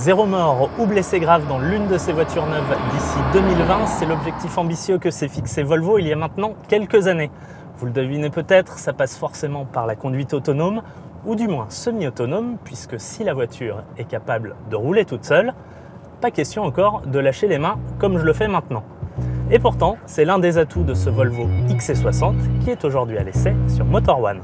Zéro mort ou blessé grave dans l'une de ces voitures neuves d'ici 2020, c'est l'objectif ambitieux que s'est fixé Volvo il y a maintenant quelques années. Vous le devinez peut-être, ça passe forcément par la conduite autonome, ou du moins semi-autonome, puisque si la voiture est capable de rouler toute seule, pas question encore de lâcher les mains comme je le fais maintenant. Et pourtant, c'est l'un des atouts de ce Volvo XC60 qui est aujourd'hui à l'essai sur Motor One.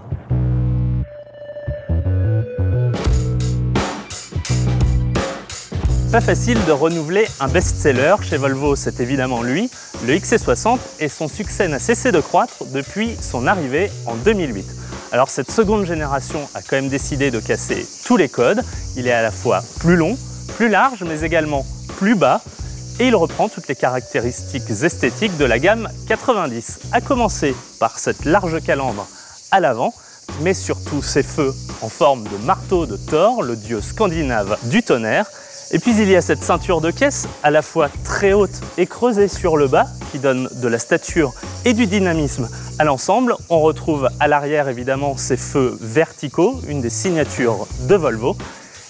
Pas facile de renouveler un best-seller. Chez Volvo, c'est évidemment lui, le XC60, et son succès n'a cessé de croître depuis son arrivée en 2008. Alors cette seconde génération a quand même décidé de casser tous les codes. Il est à la fois plus long, plus large, mais également plus bas, et il reprend toutes les caractéristiques esthétiques de la gamme 90, à commencer par cette large calandre à l'avant, mais surtout ses feux en forme de marteau de Thor, le dieu scandinave du tonnerre. Et puis il y a cette ceinture de caisse à la fois très haute et creusée sur le bas qui donne de la stature et du dynamisme à l'ensemble. On retrouve à l'arrière évidemment ces feux verticaux, une des signatures de Volvo.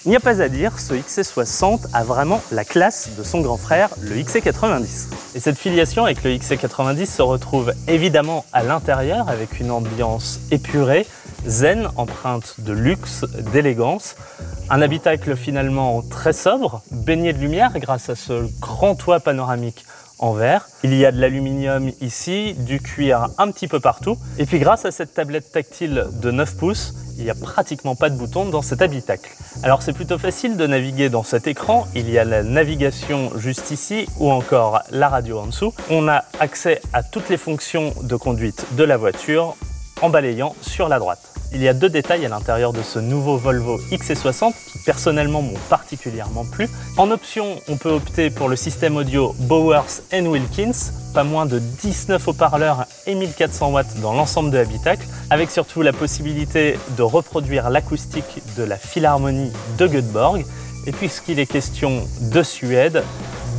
Il n'y a pas à dire, ce XC60 a vraiment la classe de son grand frère, le XC90. Et cette filiation avec le XC90 se retrouve évidemment à l'intérieur avec une ambiance épurée, zen, empreinte de luxe, d'élégance. Un habitacle finalement très sobre, baigné de lumière grâce à ce grand toit panoramique en verre. Il y a de l'aluminium ici, du cuir un petit peu partout. Et puis grâce à cette tablette tactile de 9 pouces, il n'y a pratiquement pas de boutons dans cet habitacle. Alors c'est plutôt facile de naviguer dans cet écran. Il y a la navigation juste ici ou encore la radio en dessous. On a accès à toutes les fonctions de conduite de la voiture en balayant sur la droite. Il y a deux détails à l'intérieur de ce nouveau Volvo XC60 qui personnellement m'ont particulièrement plu. En option, on peut opter pour le système audio Bowers & Wilkins, pas moins de 19 haut-parleurs et 1400 watts dans l'ensemble de l'habitacle, avec surtout la possibilité de reproduire l'acoustique de la Philharmonie de Göteborg. Et puisqu'il est question de Suède,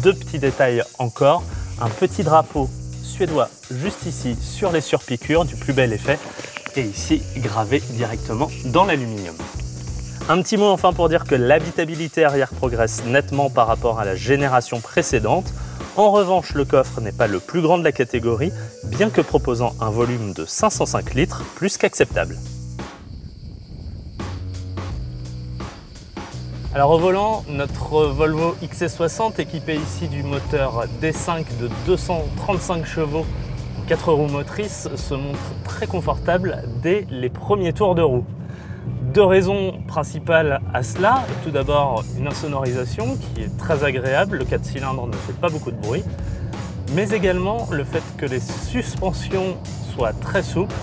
deux petits détails encore, un petit drapeau suédois juste ici sur les surpiqûres du plus bel effet, et ici gravé directement dans l'aluminium. Un petit mot enfin pour dire que l'habitabilité arrière progresse nettement par rapport à la génération précédente. En revanche, le coffre n'est pas le plus grand de la catégorie, bien que proposant un volume de 505 litres, plus qu'acceptable. Alors au volant, notre Volvo XC60 équipé ici du moteur D5 de 235 chevaux, 4 roues motrices, se montre très confortable dès les premiers tours de roue. Deux raisons principales à cela. Tout d'abord, une insonorisation qui est très agréable, le 4 cylindres ne fait pas beaucoup de bruit, mais également le fait que les suspensions soient très souples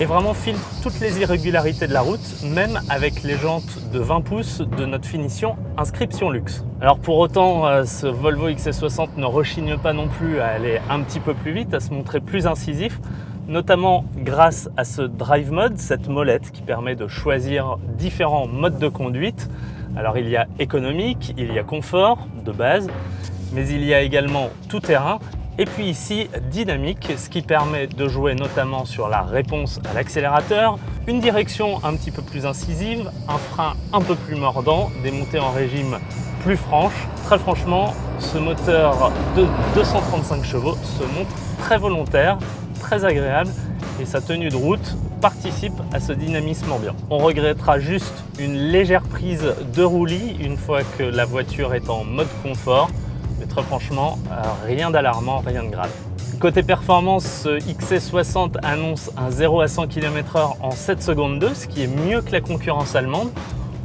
et vraiment filtrent toutes les irrégularités de la route, même avec les jantes de 20 pouces de notre finition Inscription Luxe. Alors pour autant, ce Volvo XC60 ne rechigne pas non plus à aller un petit peu plus vite, à se montrer plus incisif, notamment grâce à ce Drive Mode, cette molette qui permet de choisir différents modes de conduite. Alors il y a économique, il y a confort de base, mais il y a également tout terrain. Et puis ici, dynamique, ce qui permet de jouer notamment sur la réponse à l'accélérateur, une direction un petit peu plus incisive, un frein un peu plus mordant, des montées en régime plus franches. Très franchement, ce moteur de 235 chevaux se montre très volontaire, très agréable et sa tenue de route participe à ce dynamisme ambiant. On regrettera juste une légère prise de roulis une fois que la voiture est en mode confort. Mais très franchement, rien d'alarmant, rien de grave. Côté performance, ce XC60 annonce un 0 à 100 km/h en 7 secondes 2, ce qui est mieux que la concurrence allemande.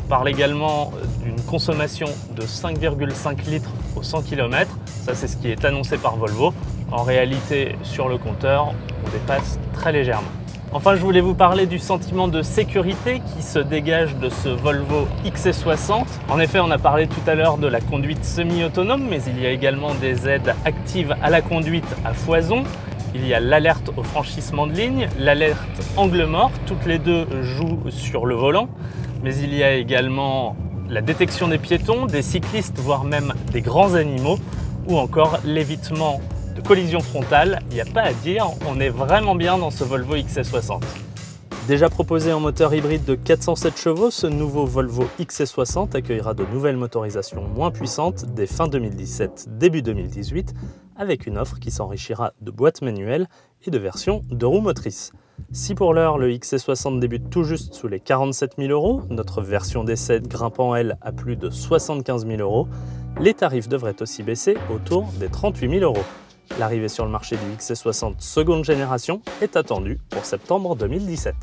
On parle également d'une consommation de 5,5 litres au 100 km. Ça, c'est ce qui est annoncé par Volvo. En réalité, sur le compteur, on dépasse très légèrement. Enfin, je voulais vous parler du sentiment de sécurité qui se dégage de ce Volvo XC60. En effet, on a parlé tout à l'heure de la conduite semi-autonome, mais il y a également des aides actives à la conduite à foison. Il y a l'alerte au franchissement de ligne, l'alerte angle mort, toutes les deux jouent sur le volant. Mais il y a également la détection des piétons, des cyclistes, voire même des grands animaux, ou encore l'évitement de collision frontale. Il n'y a pas à dire, on est vraiment bien dans ce Volvo XC60. Déjà proposé en moteur hybride de 407 chevaux, ce nouveau Volvo XC60 accueillera de nouvelles motorisations moins puissantes dès fin 2017, début 2018, avec une offre qui s'enrichira de boîtes manuelles et de versions de roues motrices. Si pour l'heure le XC60 débute tout juste sous les 47 000 €, notre version d'essai grimpant elle à plus de 75 000 €, les tarifs devraient aussi baisser autour des 38 000 €. L'arrivée sur le marché du XC60 seconde génération est attendue pour septembre 2017.